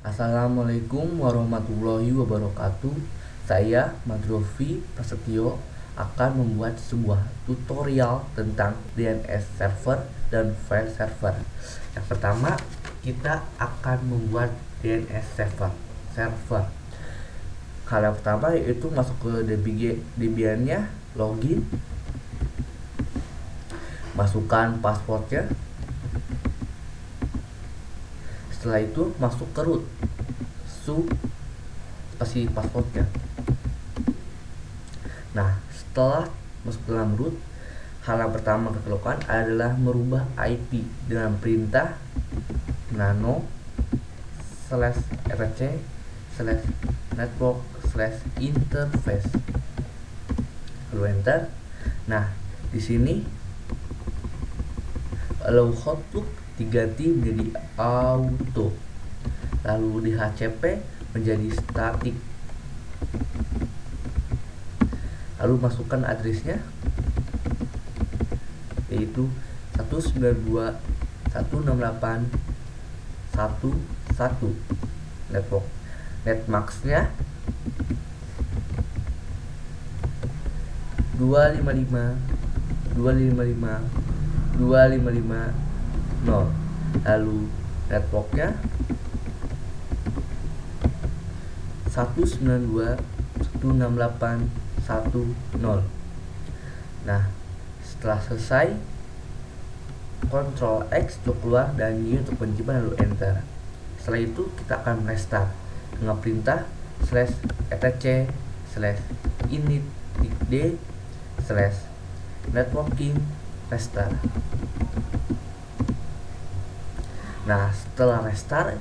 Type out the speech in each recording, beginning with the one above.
Assalamualaikum warahmatullahi wabarakatuh. Saya Madrofi Prasetyo akan membuat sebuah tutorial tentang DNS server dan file server. Yang pertama, kita akan membuat DNS server. Hal yang pertama yaitu masuk ke Debian-nya, login, masukkan passwordnya. Setelah itu masuk ke root, kasih passwordnya. Nah, setelah masuk ke dalam root, hal yang pertama kita lakukan adalah merubah IP dengan perintah nano /etc/network/interface. Lalu enter. Nah, di sini allow hotbook diganti menjadi auto, lalu di HCP menjadi static, lalu masukkan addressnya yaitu 192.168.1.1 network. Netmasknya 255.255.255.0, lalu networknya 192.168.1.0. Nah, setelah selesai, Ctrl X untuk keluar dan Y untuk penyimpan, lalu enter. Setelah itu kita akan restart dengan perintah /etc/init.d/networking restart. Nah, setelah restart,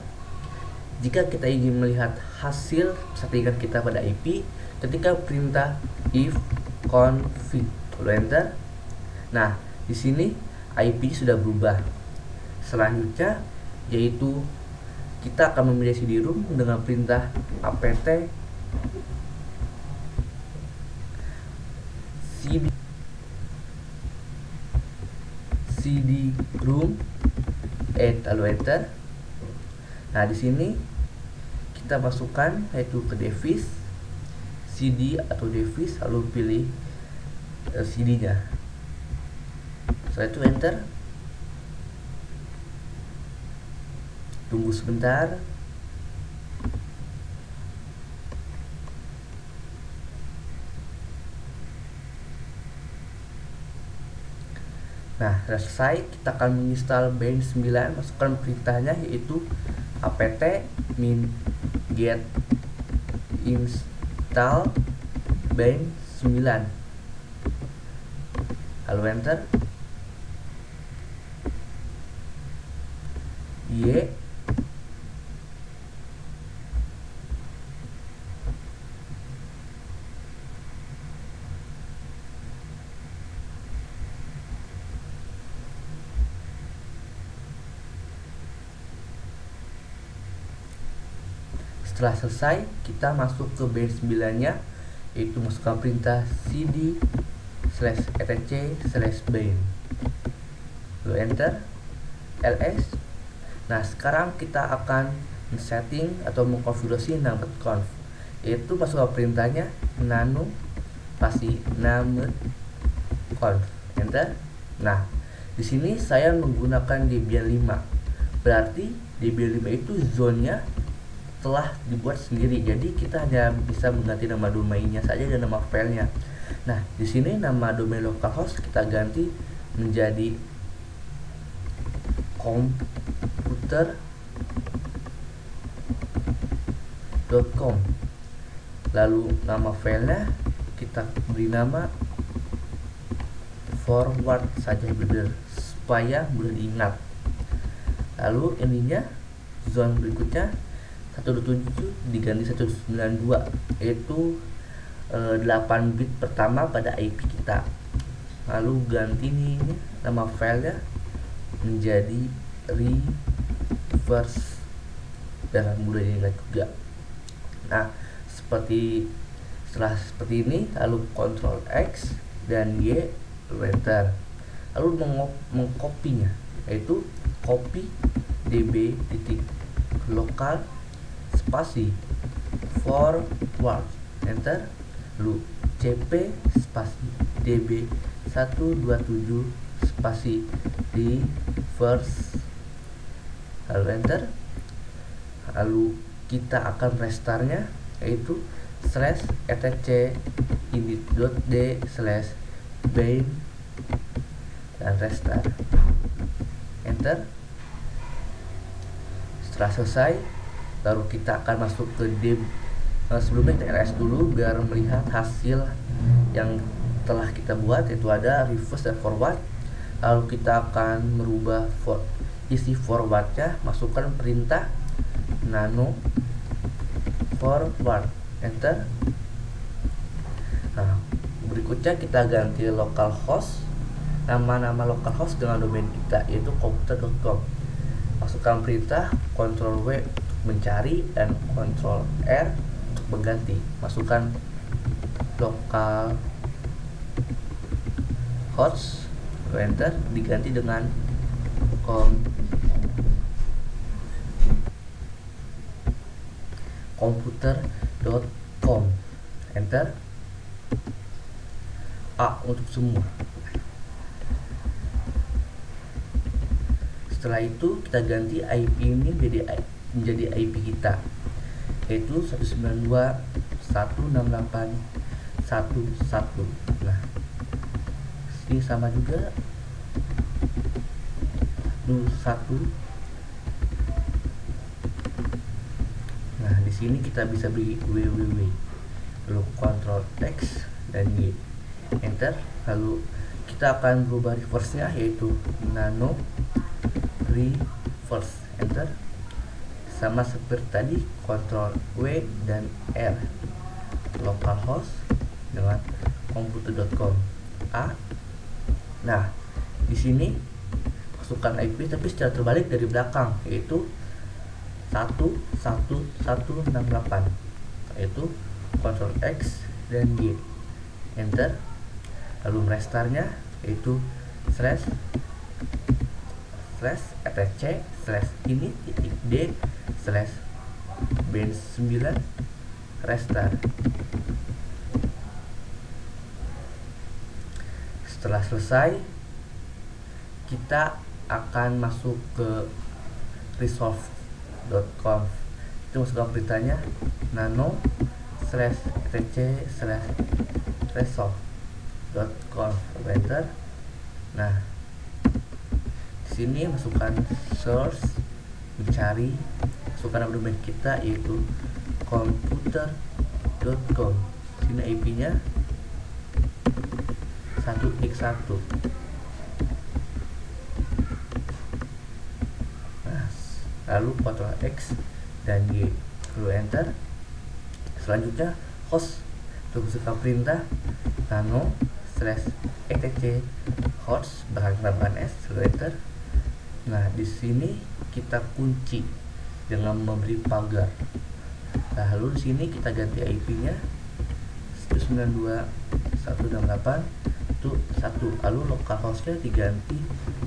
jika kita ingin melihat hasil settingan kita pada IP, ketika perintah if config, lalu enter. Nah, di sini IP sudah berubah. Selanjutnya yaitu kita akan memilih CD-ROM dengan perintah apt cd-rom lalu enter. Nah, di sini kita masukkan yaitu ke device CD atau device, lalu pilih CD-nya. Setelah itu enter. Tunggu sebentar. Nah, selesai. Kita akan menginstal Bain 9. Masukkan perintahnya yaitu apt-min get install Bain 9, lalu enter. Y, setelah selesai, kita masuk ke Bain 9-nya, yaitu masukkan perintah cd/etc/bain, lalu enter. ls. Nah, sekarang kita akan setting atau mengkonfigurasi name.conf, yaitu masukkan perintahnya nano name.conf, enter. Nah, di sini saya menggunakan Debian 5, berarti Debian 5 itu zonnya telah dibuat sendiri, jadi kita hanya bisa mengganti nama domainnya saja dan nama filenya. Nah, di sini nama domain localhost kita ganti menjadi computer.com, lalu nama filenya kita beri nama forward saja supaya mudah diingat. Lalu ininya zone berikutnya 127 diganti 192, yaitu 8 bit pertama pada IP kita. Lalu ganti ini nama filenya menjadi reverse dan mudah diingat juga. Nah, setelah seperti ini, lalu Ctrl X dan Y, enter. Lalu mengkopinya, yaitu copy db.local spasi forward enter, lalu cp spasi db 127 spasi reverse, lalu enter. Lalu kita akan restartnya, yaitu /etc init.d /bin dan restart, enter. Setelah selesai, baru kita akan masuk ke sebelumnya kita ls dulu biar melihat hasil yang telah kita buat, yaitu ada reverse dan forward. Lalu kita akan merubah isi forwardnya, masukkan perintah nano forward, enter. Nah, berikutnya kita ganti localhost, nama localhost dengan domain kita yaitu komputer.com. Masukkan perintah Ctrl W untuk mencari dan Ctrl R untuk mengganti. Masukkan localhost, enter, diganti dengan komputer.com, enter. A untuk semua. Setelah itu kita ganti IP ini menjadi IP kita, yaitu 192.168.1.1. Nah, ini sama juga 1. Nah, di sini kita bisa beri www, lalu Ctrl X dan Y, enter. Lalu kita akan berubah reverse-nya, yaitu nano reverse, enter. Sama seperti tadi, Ctrl W dan R, localhost dengan komputer.com A. Nah, di sini masukkan IP tapi secara terbalik dari belakang, yaitu 11168, yaitu Ctrl X dan Y, enter. Lalu merestartnya, yaitu /etc /init.d /bin9 restart. Setelah selesai, kita akan masuk ke resolve.conf. Itu masukkan beritanya nano /etc resolve.conf, enter. Nah, di sini masukkan source, mencari, masukkan nama domain kita yaitu komputer.com. Sini IP-nya 1x1. Nah, lalu Ctrl X dan Y, lalu enter. Selanjutnya host, untuk masukkan perintah nano /etc host bahkan s, lalu enter. Nah, di sini kita kunci dengan memberi pagar. Lalu di sini kita ganti IP-nya 192.168 itu 1. Lalu localhost-nya diganti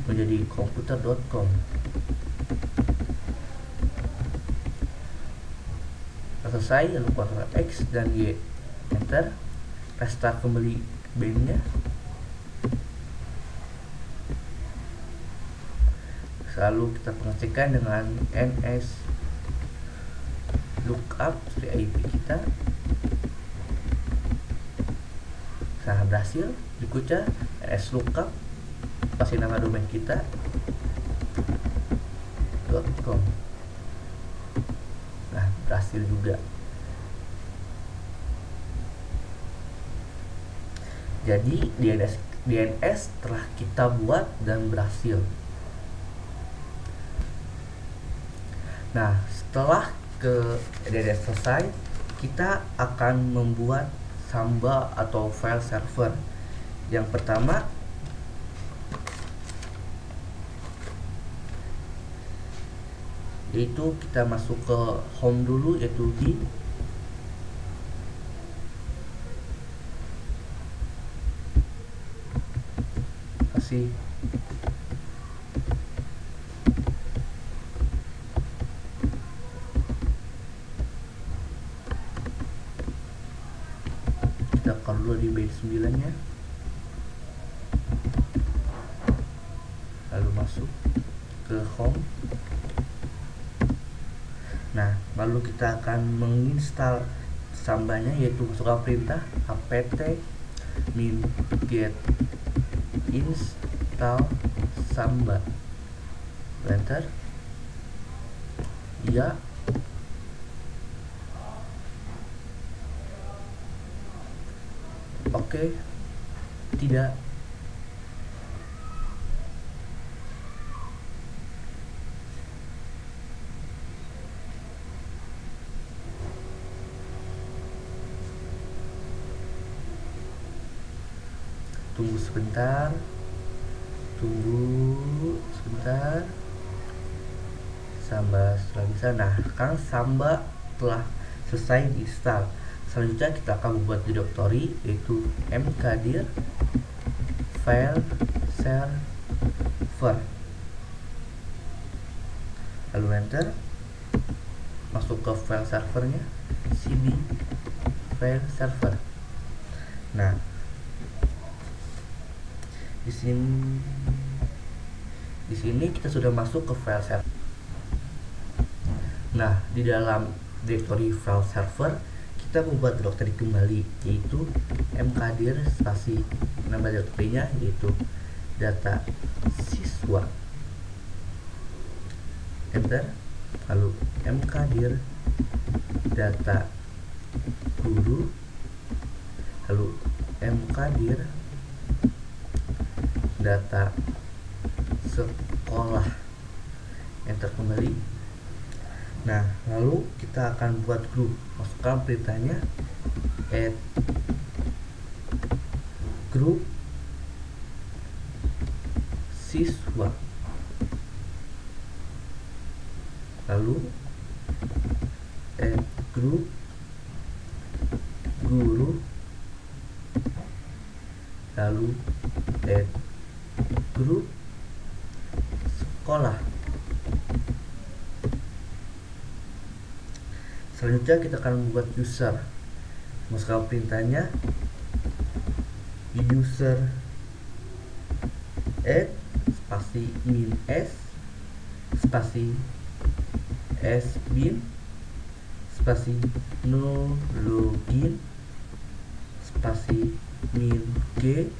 menjadi komputer.com. Selesai, lalu Ctrl X dan Y, enter. Restart kembali bin-nya. Lalu kita pengecekan dengan ns lookup dari IP kita. Nah, berhasil. Berikutnya ns lookup, pasti nama domain kita .com. Nah, berhasil juga. Jadi DNS telah kita buat dan berhasil. Nah, setelah DNS selesai, kita akan membuat Samba atau file server. Yang pertama, yaitu kita masuk ke home dulu, yaitu di kasih kita keluar dulu di B9 nya, lalu masuk ke home. Nah, lalu kita akan menginstal Samba-nya, yaitu masukkan perintah apt -get install Samba. Enter. Ya. Oke. Tidak. Tunggu sebentar. Samba setelah bisa. Nah, sekarang Samba telah selesai diinstal. Selanjutnya kita akan membuat directory, yaitu mkdir file server, lalu enter. Masuk ke file servernya, cd file server. Nah, di sini kita sudah masuk ke file server. Nah, di dalam directory file server kita membuat directory kembali, yaitu mkdir spasi nama directory-nya yaitu data siswa. Enter. Lalu mkdir data guru, lalu mkdir data sekolah. Enter kembali. Nah, lalu kita akan buat grup. Masukkan perintahnya add group siswa, lalu add group guru, lalu add group sekolah. Selanjutnya kita akan membuat user. Masukkan perintahnya user add spasi min s spasi sbin spasi no login spasi min g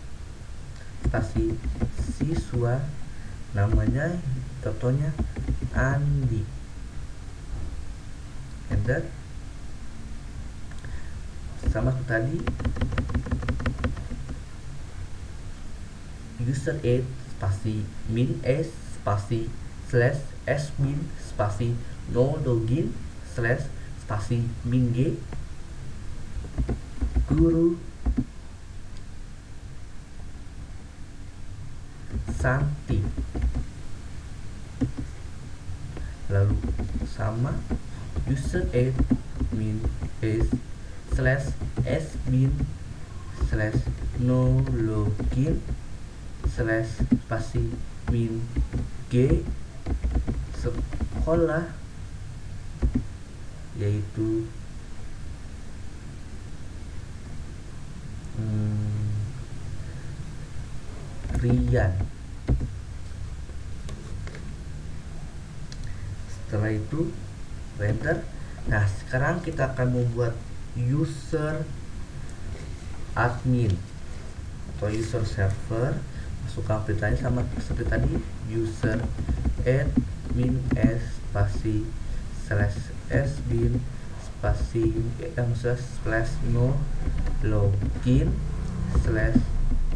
spasi siswa, namanya contohnya Andi. Enter. Sama seperti tadi, user add spasi min s spasi slash sbin spasi no login slash spasi min g guru Santi, lalu sama user add min s slash sbin slash no login slash spasi min g sekolah, yaitu Rian. Setelah itu enter. Nah, sekarang kita akan membuat user admin atau user server. Masukkan perintahnya sama seperti tadi, user add min s spasi slash sbin spasi slash no login slash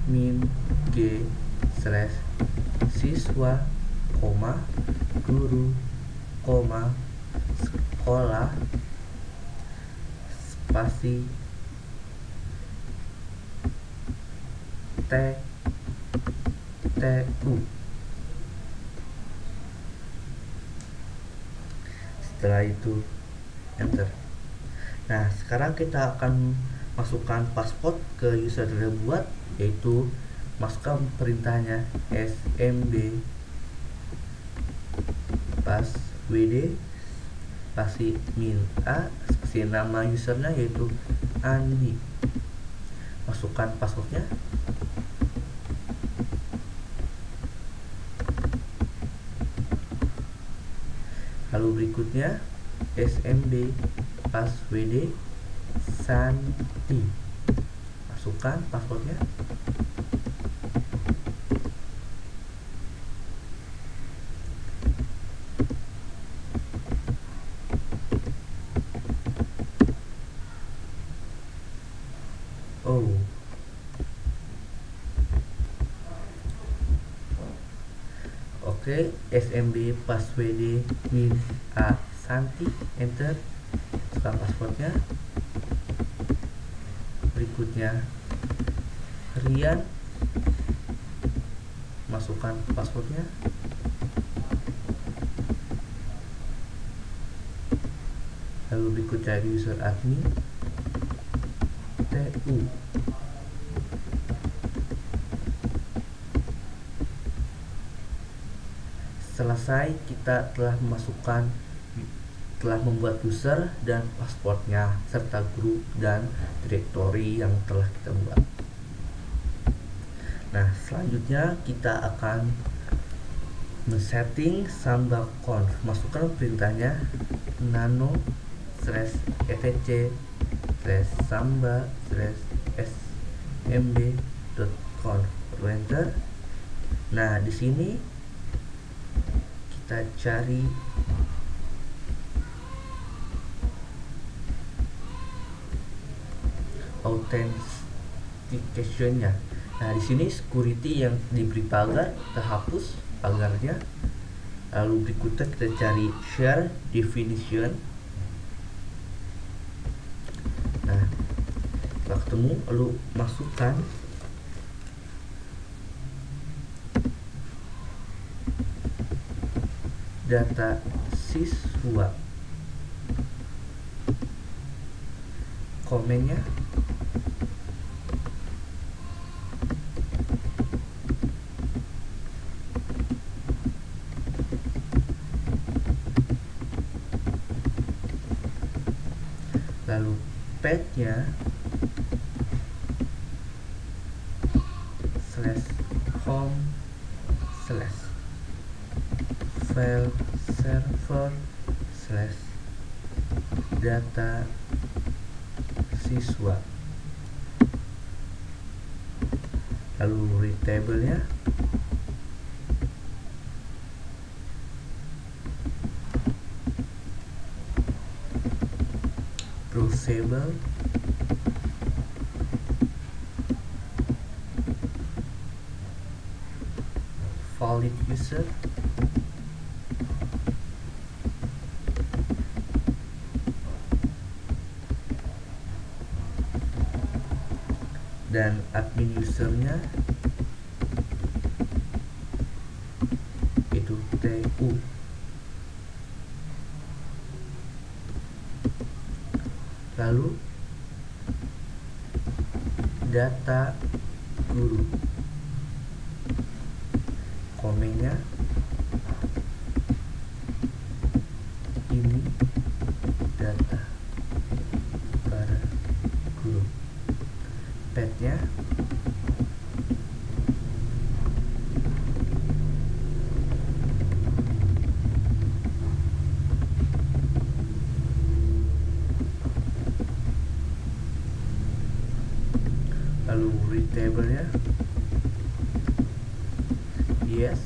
min g slash siswa koma guru koma sekolah spasi TU. Setelah itu enter. Nah, sekarang kita akan masukkan password ke user yang buat, yaitu masukkan perintahnya smb passwd spasi min a spasi nama usernya yaitu Andi, masukkan passwordnya. Lalu berikutnya SMB passwd Santi, masukkan passwordnya. Oke, SMB passwd min a Santi, enter, masukkan passwordnya. Berikutnya Rian, masukkan passwordnya. Lalu berikutnya user admin TU. Selesai, kita telah membuat user dan passwordnya serta grup dan directory yang telah kita buat. Nah, selanjutnya kita akan men-setting Samba conf. Masukkan perintahnya nano /etc/samba /smb.conf, enter. Nah, di sini kita cari authentication-nya. Nah, di sini security yang diberi pagar kita hapus pagarnya. Lalu berikutnya kita cari share definition. Nah, setelah ketemu, lalu masukkan data siswa, komennya, lalu path-nya /home/ file server /data siswa, lalu readable-nya browsable, valid user, dan admin usernya itu TU. Lalu data guru, komennya ini data para guru, path-nya lalu readable-nya yes,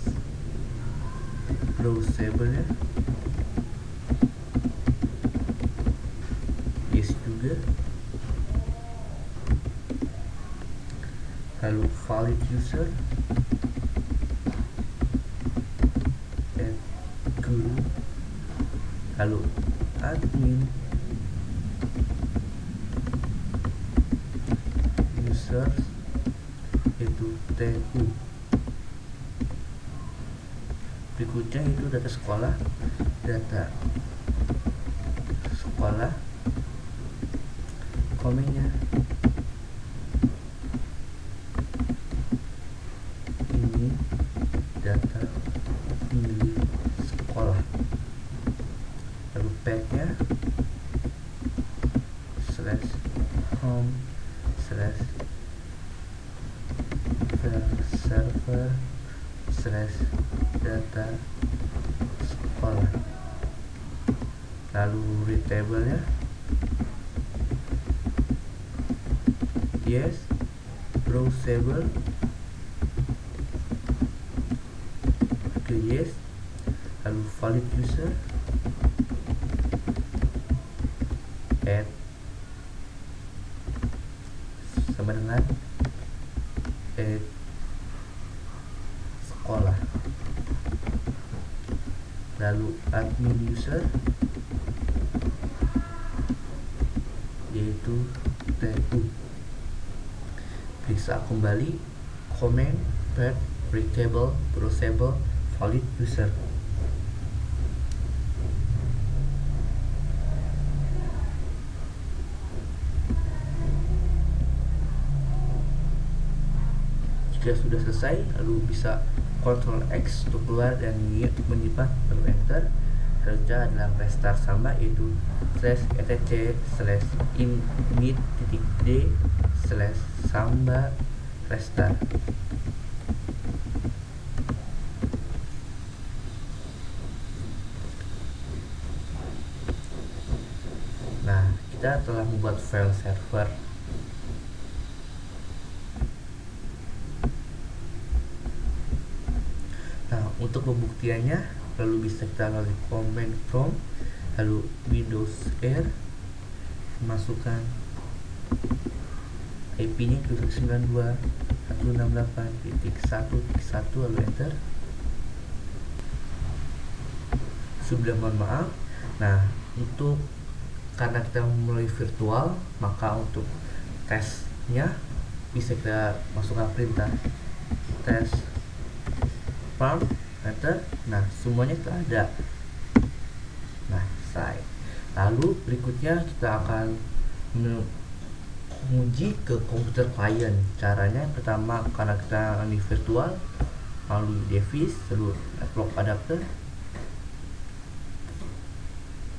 browsable-nya yes juga, lalu valid user guru, lalu admin users itu TU. Berikutnya itu data sekolah komennya ini data milik sekolah, lalu path-nya /home/ server slash data sekolah, lalu read table nya yes, browsable oke yes, lalu valid user add sama dengan add sekolah, lalu admin user yaitu TU, periksa kembali comment pad read table browsable valid user. Jika sudah selesai, lalu bisa Ctrl X untuk keluar dan menyimpan, lalu enter. Selanjutnya adalah restart sama, yaitu /etc/init.d/samba restart. Nah, kita telah membuat file server. Nah, untuk pembuktiannya lalu bisa kita melalui command prompt, lalu Windows R, masukkan IP nya 192.168.1.1, lalu enter. Sudah, mohon maaf. Nah, karena kita melalui virtual, maka untuk tesnya bisa kita masukkan perintah test farm enter. Nah, semuanya telah ada. Nah, selesai. Lalu berikutnya kita akan menguji ke komputer klien. Caranya pertama, karena kita ini virtual, lalu device, lalu network adapter.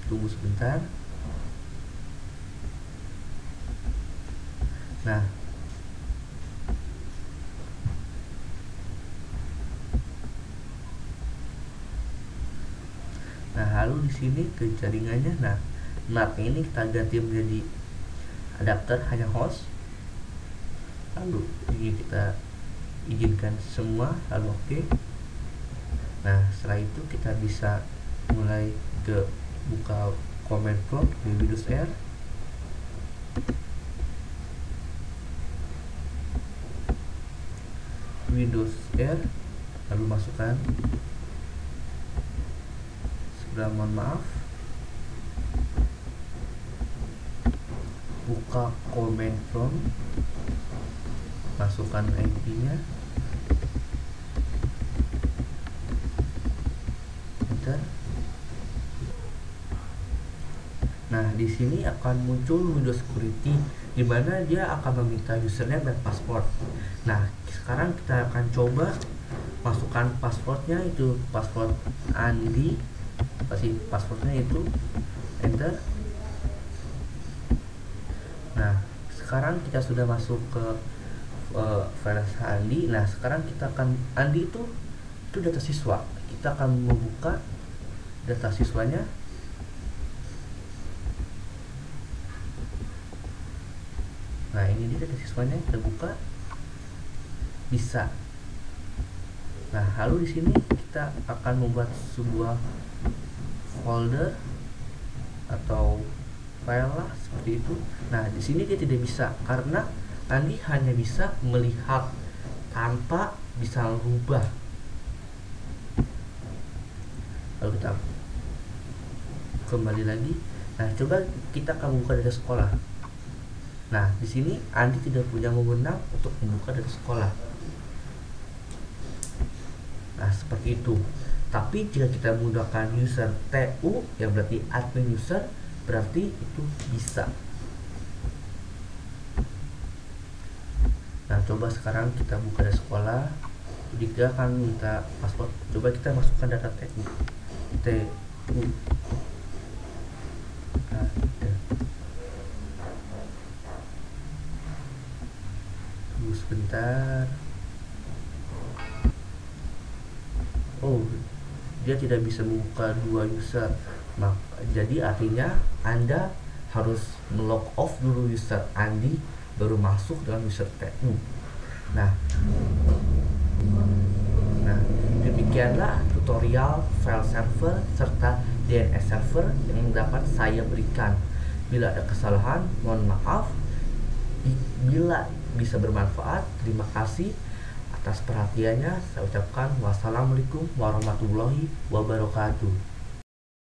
Tunggu sebentar. Nah, lalu di sini ke jaringannya. Nah, NAT ini kita ganti menjadi adapter hanya host. Lalu ini kita izinkan semua, lalu oke. Nah, setelah itu kita bisa mulai ke buka command prompt di Windows R. Windows R, lalu masukkan, mohon maaf, buka command prompt, masukkan IP nya, enter. Nah, di sini akan muncul Windows Security, di mana dia akan meminta username dan password. Nah, sekarang kita akan coba masukkan passwordnya, itu password Andi. Pasti passwordnya itu enter. Nah, sekarang kita sudah masuk ke file Andi. Nah, sekarang kita akan, Andi itu data siswa. Kita akan membuka data siswanya. Nah, ini dia data siswanya, kita buka. Bisa. Nah, lalu di sini kita akan membuat sebuah folder atau file lah, seperti itu. Nah, di sini dia tidak bisa karena Andi hanya bisa melihat tanpa bisa merubah. Lalu kita kembali lagi. Nah, coba kita akan buka data sekolah. Nah, di sini Andi tidak punya wewenang untuk membuka data sekolah. Nah, seperti itu. Tapi jika kita menggunakan user TU, yang berarti admin user, berarti itu bisa. Nah, coba sekarang kita buka data sekolah. Jika akan minta password, coba kita masukkan data TU. Tunggu sebentar. oh, dia tidak bisa membuka dua user. Jadi artinya Anda harus log off dulu user Andi baru masuk dengan user TU. Nah, Nah, demikianlah tutorial file server serta DNS server yang dapat saya berikan. Bila ada kesalahan, mohon maaf. Bila bisa bermanfaat, terima kasih atas perhatiannya. Saya ucapkan wassalamualaikum warahmatullahi wabarakatuh.